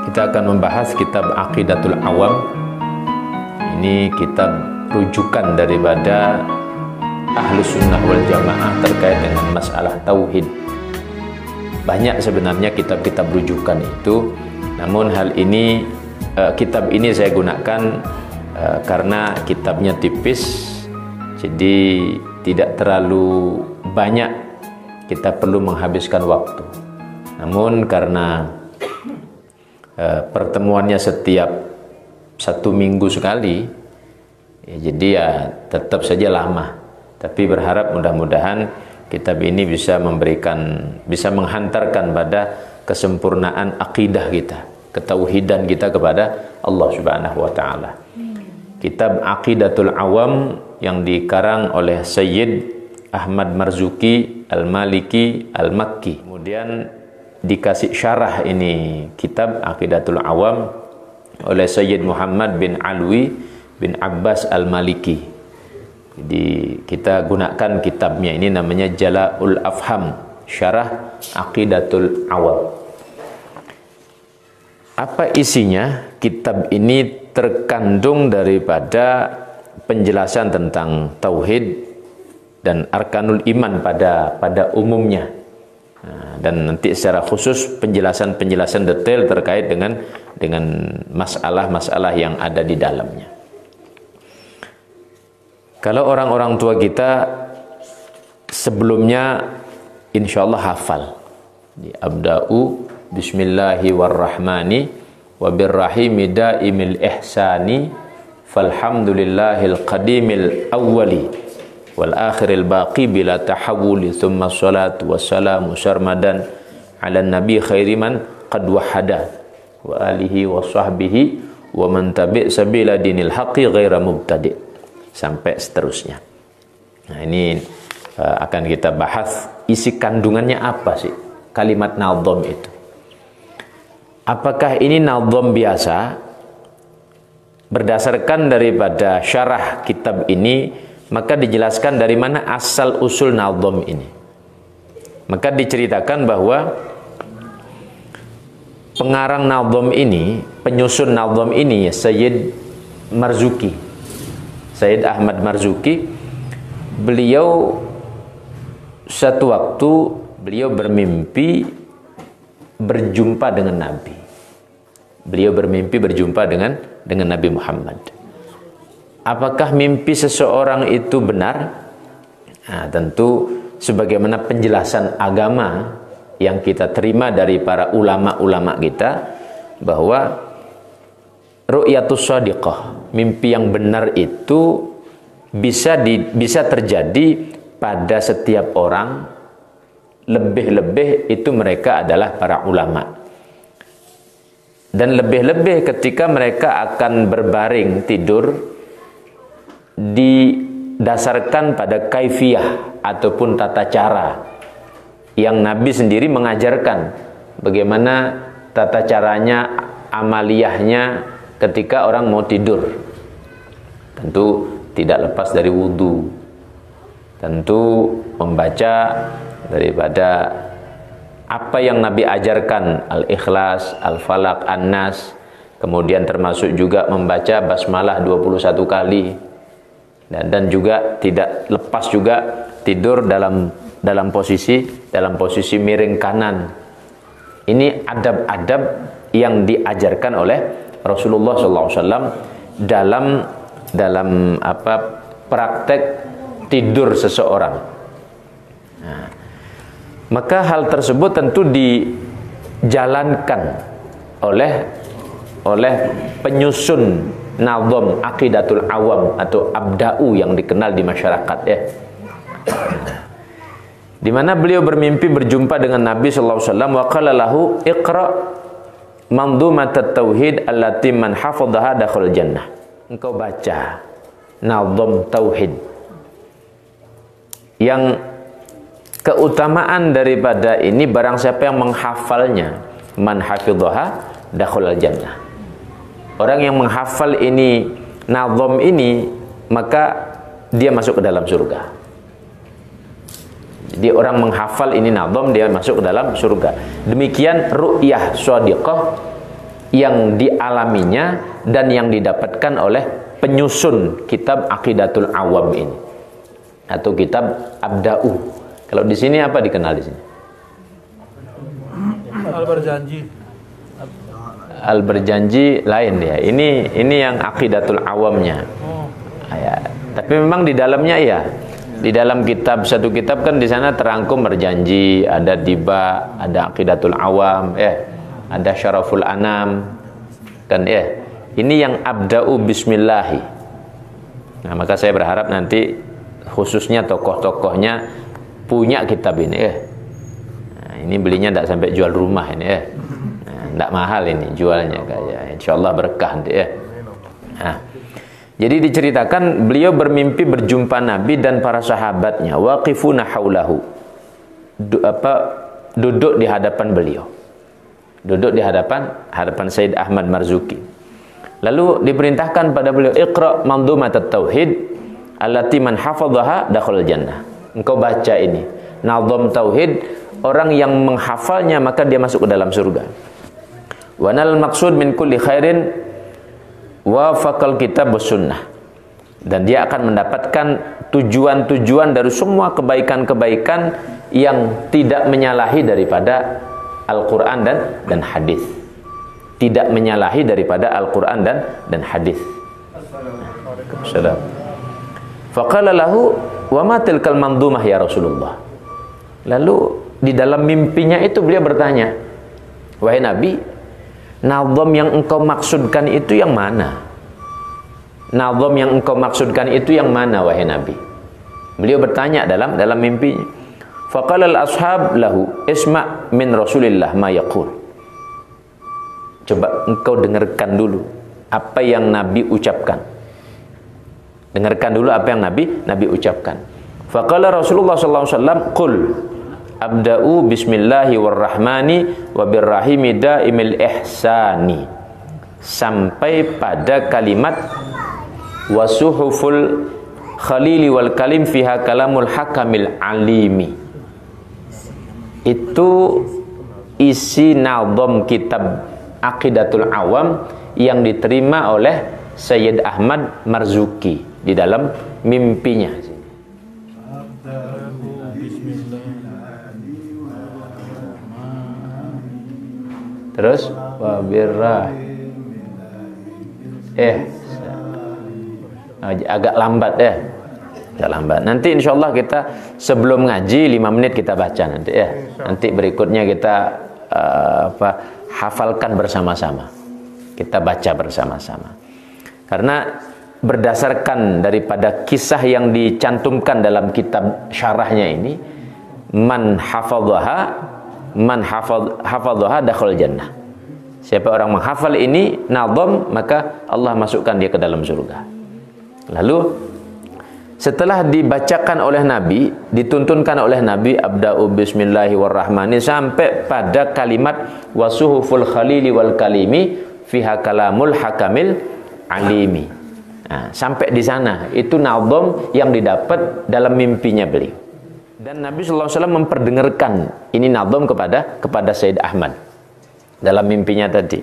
Kita akan membahas kitab Aqidatul Awam. Ini kitab rujukan daripada Ahlus Sunnah wal Jamaah terkait dengan masalah tauhid. Banyak sebenarnya kitab-kitab rujukan itu, namun hal ini kitab ini saya gunakan karena kitabnya tipis, jadi tidak terlalu banyak kita perlu menghabiskan waktu. Namun karena pertemuannya setiap 1 minggu sekali, ya, jadi ya tetap saja lama. Tapi berharap mudah-mudahan kitab ini bisa menghantarkan pada kesempurnaan akidah kita, ketauhidan kita kepada Allah Subhanahu wa taala. Kitab Aqidatul Awam yang dikarang oleh Sayyid Ahmad Marzuki Al-Maliki Al-Makki. Kemudian dikasih syarah ini kitab Aqidatul Awam oleh Sayyid Muhammad bin Alwi bin Abbas Al-Maliki. Jadi kita gunakan kitabnya ini, namanya Jala'ul Afham, syarah Aqidatul Awam. Apa isinya? Kitab ini terkandung daripada penjelasan tentang tauhid dan arkanul iman pada umumnya. Dan nanti secara khusus penjelasan detail terkait dengan masalah-masalah yang ada di dalamnya. Kalau orang-orang tua kita sebelumnya insya Allah hafal. Abda'u bismillahi warrahmani wabirrahimi daimil ihsani falhamdulillahil qadimil awwali wal akhiril baqi bila tahawuli thumma salatu wassalamu sarmadan ala nabi khairiman qad wahada wa alihi wa sahbihi wa man tabi' sabila dinil haqqi ghaira mubtadi' sampai seterusnya. Nah, ini akan kita bahas isi kandungannya apa sih kalimat nadham itu. Apakah ini nadham biasa? Berdasarkan daripada syarah kitab ini, maka dijelaskan dari mana asal usul nadham ini. Maka diceritakan bahwa pengarang nadham ini, penyusun nadham ini, Sayyid Marzuki, Sayyid Ahmad Marzuki, beliau satu waktu beliau bermimpi berjumpa dengan Nabi. Beliau bermimpi berjumpa dengan Nabi Muhammad. Apakah mimpi seseorang itu benar? Nah, tentu sebagaimana penjelasan agama yang kita terima dari para ulama-ulama kita, bahwa ru'yatus shadiqah, mimpi yang benar itu bisa terjadi pada setiap orang. Lebih-lebih itu mereka adalah para ulama. Dan lebih-lebih ketika mereka akan berbaring tidur didasarkan pada kaifiyah ataupun tata cara yang Nabi sendiri mengajarkan bagaimana tata caranya, amaliyahnya ketika orang mau tidur. Tentu tidak lepas dari wudhu, tentu membaca daripada apa yang Nabi ajarkan, Al-Ikhlas, Al-Falaq, An-Nas, kemudian termasuk juga membaca basmalah 21 kali, dan juga tidak lepas juga tidur dalam posisi miring kanan. Ini adab-adab yang diajarkan oleh Rasulullah SAW dalam praktek tidur seseorang. Nah, maka hal tersebut tentu dijalankan oleh penyusun nadham Aqidatul Awam atau Abda'u yang dikenal di masyarakat, ya. Di mana beliau bermimpi berjumpa dengan Nabi sallallahu alaihi wasallam, wa qala lahu iqra mandumatat tauhid allati man hafadhaha dakhal jannah. Engkau baca nadham tauhid yang keutamaan daripada ini, barang siapa yang menghafalnya, man hafidhaha dakhal jannah. Orang yang menghafal ini nadham ini, maka dia masuk ke dalam surga. Jadi orang menghafal ini nadham, dia masuk ke dalam surga. Demikian ru'yah shadiqah yang dialaminya dan yang didapatkan oleh penyusun kitab Aqidatul Awam ini atau kitab Abda'u. Kalau di sini apa dikenal di sini? Al-Barjanji. Al-Barjanji lain ya. Ini yang Aqidatul Awamnya. Ya, tapi memang di dalamnya ya. Di dalam kitab, satu kitab kan di sana terangkum berjanji, ada Diba, ada Aqidatul Awam, ada Syaraful Anam, kan ya. Ini yang Abda'u Bismillahi. Nah, maka saya berharap nanti khususnya tokoh-tokohnya punya kitab ini Nah, ini belinya tidak sampai jual rumah ini Nah, tidak mahal ini jualnya kayak. Insyaallah berkah nanti Nah, jadi diceritakan beliau bermimpi berjumpa Nabi dan para sahabatnya waqifuna haulahu. Duduk di hadapan beliau. Duduk di hadapan Sayyid Ahmad Marzuki. Lalu diperintahkan pada beliau, Iqra manzumat at-tauhid allati man hafadhaha dakhal jannah. Engkau baca ini, nazam tauhid, orang yang menghafalnya maka dia masuk ke dalam surga. Wa nal maqsud min kulli khairin wa faqal kitab sunnah, dan dia akan mendapatkan tujuan-tujuan dari semua kebaikan-kebaikan yang tidak menyalahi daripada Al-Quran dan hadis. Tidak menyalahi daripada Al-Quran dan hadis. Faqala lahu wa ma tilkal mandumah ya Rasulullah. Lalu di dalam mimpinya itu beliau bertanya, wahai Nabi, nazam yang engkau maksudkan itu yang mana? Nazam yang engkau maksudkan itu yang mana wahai Nabi? Beliau bertanya dalam mimpinya. Faqala al-ashab lahu isma' min Rasulillah ma yaqul. Coba engkau dengarkan dulu apa yang Nabi ucapkan. Dengarkan dulu apa yang Nabi ucapkan. Faqala Rasulullah sallallahu alaihi wasallam, qul abda'u bismillahi warrahmani wabirrahimi daimil ihsani, sampai pada kalimat wasuhuful khalili wal kalim fiha kalamul hakamil alimi. Itu isi nazam kitab Aqidatul Awam yang diterima oleh Sayyid Ahmad Marzuki di dalam mimpinya. Terus wabirrah agak lambat agak lambat. Nanti insyaallah kita sebelum ngaji 5 menit kita baca nanti Nanti berikutnya kita hafalkan bersama-sama. Kita baca bersama-sama. Karena berdasarkan daripada kisah yang dicantumkan dalam kitab syarahnya ini, man hafadhaha dakhal jannah. Siapa orang menghafal ini nazam, maka Allah masukkan dia ke dalam surga. Lalu setelah dibacakan oleh Nabi, dituntunkan oleh Nabi abda'u bismillahi warrahmani sampai pada kalimat wasuhuful khalili wal kalimi fiha kalamul hakamil alimi. Nah, sampai di sana itu nazam yang didapat dalam mimpinya beliau. Dan Nabi sallallahu alaihi wasallam memperdengarkan ini nazam kepada Sayyid Ahmad dalam mimpinya tadi.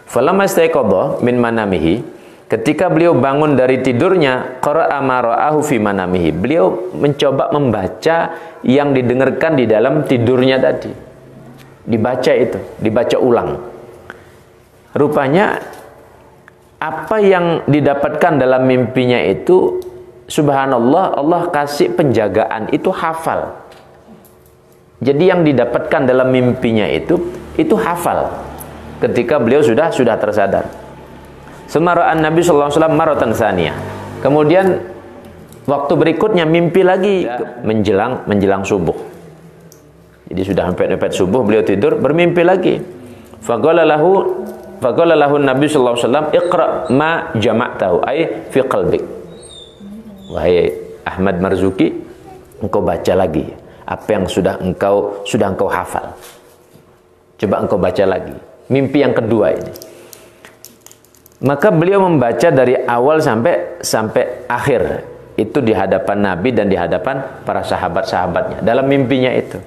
Falamma istayqadha min manamihi, ketika beliau bangun dari tidurnya, qara'a ma ra'ahu fi manamihi. Beliau mencoba membaca yang didengarkan di dalam tidurnya tadi. Dibaca itu, dibaca ulang. Rupanya apa yang didapatkan dalam mimpinya itu, subhanallah, Allah kasih penjagaan, itu hafal. Jadi yang didapatkan dalam mimpinya itu hafal. Ketika beliau sudah tersadar. Semara'an Nabi sallallahu alaihi wasallam maratan tsaniyah. Kemudian waktu berikutnya mimpi lagi menjelang subuh. Jadi sudah mepet subuh, beliau tidur, bermimpi lagi. Faqala lahu Nabi sallallahu alaihi wasallam, iqra ma jama'tahu ay fi qalbik. Wahai Ahmad Marzuki, engkau baca lagi apa yang sudah engkau hafal. Coba engkau baca lagi. Mimpi yang kedua ini. Maka beliau membaca dari awal sampai akhir. Itu di hadapan Nabi dan di hadapan para sahabat-sahabatnya. Dalam mimpinya itu.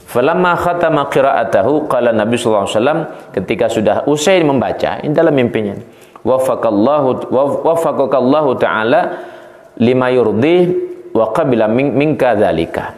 Falamma khatama qira'atahu qala Nabi sallallahu alaihi wasallam, ketika sudah usai membaca, ini dalam mimpinya, wafaqakallahu ta'ala lima yurdi wa qabila minka dzalika.